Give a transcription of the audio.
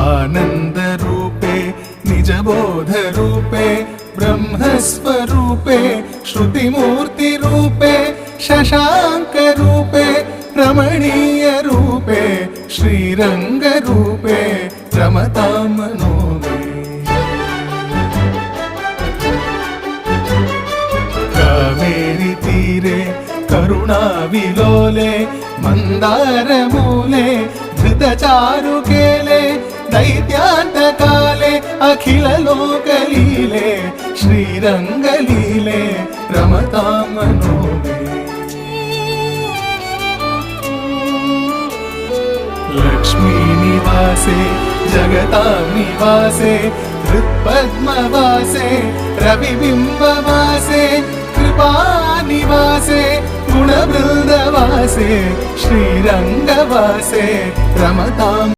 आनन्दरूपे निजबोधरूपे ब्रह्मस्वरूपे श्रुतिमूर्तिरूपे शशाङ्करूपे रमणीयरूपे श्रीरङ्गरूपे रमतां मनो मे। कावेरी तीरे करुणाविलोले मन्दारमूले धृतचारुकेले दैत्यान्तकाले अखिललोकलीले श्रीरङ्गलीले रमतां मनो मे। लक्ष्मीनिवासे जगतां निवासे हृत्पद्मवासे रविबिम्बवासे कृपानिवासे गुणवृन्दवासे श्रीरङ्गवासे रमतां